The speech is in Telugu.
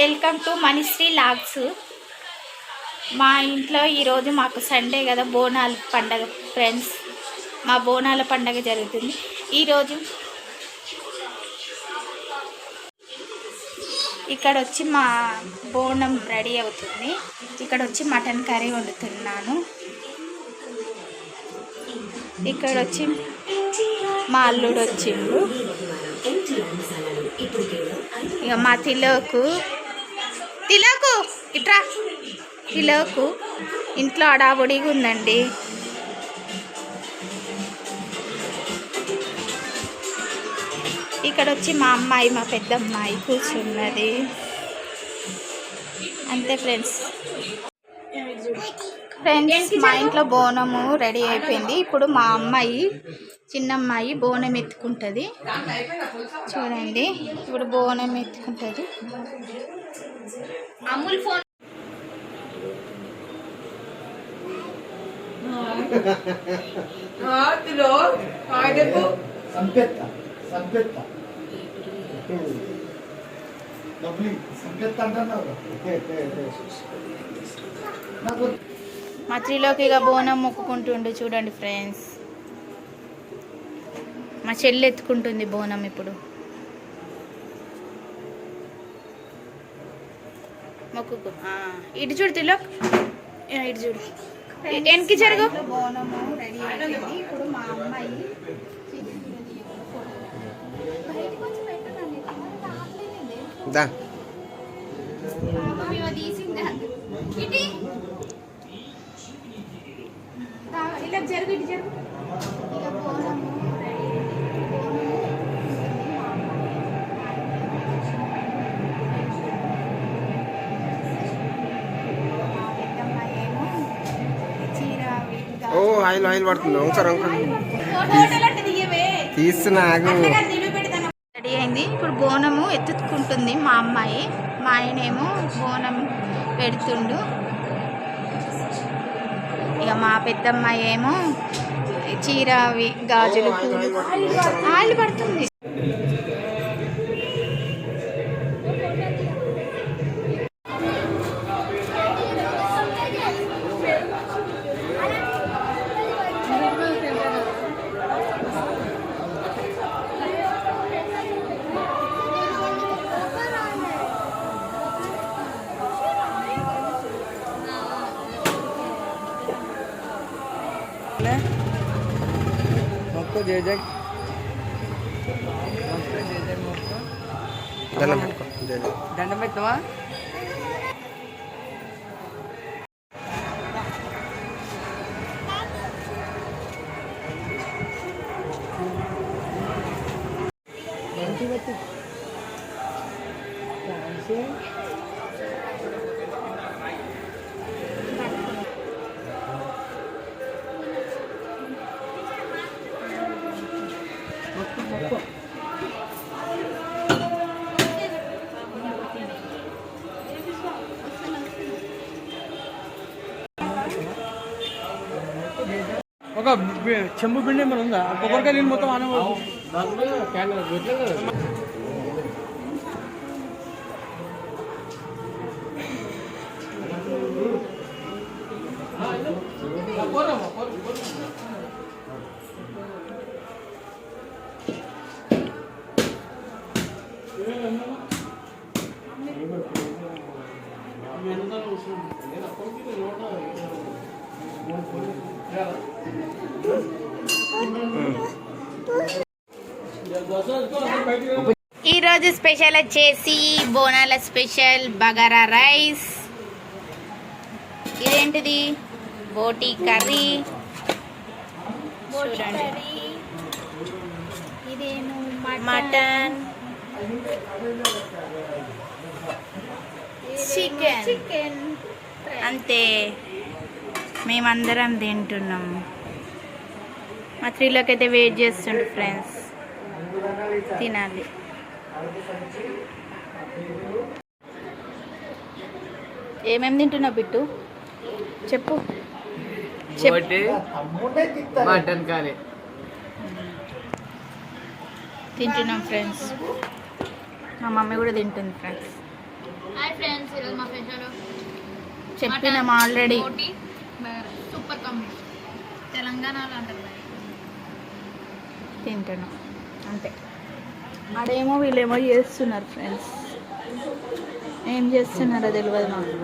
Welcome to Manisri logs. మా ఇంట్లో ఈరోజు మాకు సండే కదా, బోనాల పండగ ఫ్రెండ్స్. మా బోనాల పండగ జరుగుతుంది ఈరోజు. ఇక్కడ వచ్చి మా బోనం రెడీ అవుతుంది. ఇక్కడ వచ్చి మటన్ కర్రీ వండుతున్నాను. ఇక్కడ వచ్చి మా అల్లుడు వచ్చిండు. ఇక మా తిలోకు ఇట్రా తిలోకు ఇంట్లో అడాబొడిగా ఉందండి. ఇక్కడ వచ్చి మా అమ్మాయి, మా పెద్ద అమ్మాయి కూర్చున్నది. అంతే ఫ్రెండ్స్. మా ఇంట్లో బోనము రెడీ అయిపోయింది. ఇప్పుడు మా అమ్మాయి, చిన్నమ్మాయి బోనం ఎత్తుకుంటుంది. చూడండి, ఇప్పుడు బోనం ఎత్తుకుంటుంది. అమూల్ ఫోన్ మా త్రిలోకి ఇక బోనం మొక్కుకుంటుండు. చూడండి ఫ్రెండ్స్, మా చెల్లి ఎత్తుకుంటుంది బోనం. ఇప్పుడు మొక్కుకు ఇటు చూడు తిలోక్, ఇటు చూడు, వెనక్కి జరుగు. బోనము రెడీ అయిపోయింది. ఇప్పుడు మా అమ్మాయి ఇలా జరుగు, ఇటు జరుగు. ఇక బోనము రెడీ ఆయిల్ ఆయిల్ పడుతుంది. ఒకసారి తీస్తున్నా. రెడీ అయింది. ఇప్పుడు బోనము ఎత్తుకుంటుంది మా అమ్మాయి. మా ఆయనేమో బోనం పెడుతుండు. ఇక మా పెద్దమ్మాయి ఏమో చీర, గాజులు, ఆయిల్ పడుతుంది. దండం పెట్టవా? ఒక చెంబు పిండి ఏమైనా ఉందా? కొబ్బరికాయ నీళ్ళు మొత్తం ఆనే ఈరోజు స్పెషల్ వచ్చేసి బోనాల స్పెషల్ బగారా రైస్. ఇదేంటిది? బోటి కర్రీ. చూడండి, ఇదేమో మటన్, చికెన్. అంతే, మేమందరం తింటున్నాం. మా త్రీలోకి అయితే వెయిట్ చేస్తుండు ఫ్రెండ్స్. తినాలి. ఏమేమి తింటున్నావు బిట్టు? చెప్పు. మటన్ కర్రీ తింటున్నాం ఫ్రెండ్స్. మా మమ్మీ కూడా తింటుంది ఫ్రెండ్స్. హాయ్ ఫ్రెండ్స్, ఈరోజు మా ఫ్రెండ్స్లో చెప్పినాం ఆల్రెడీ. Super combination. తెలంగాణలో అంటారు తింటున్నాం అంతే. ఆడేమో వీళ్ళేమో చేస్తున్నారు ఫ్రెండ్స్. ఏం చేస్తున్నారో తెలియదు నాకు.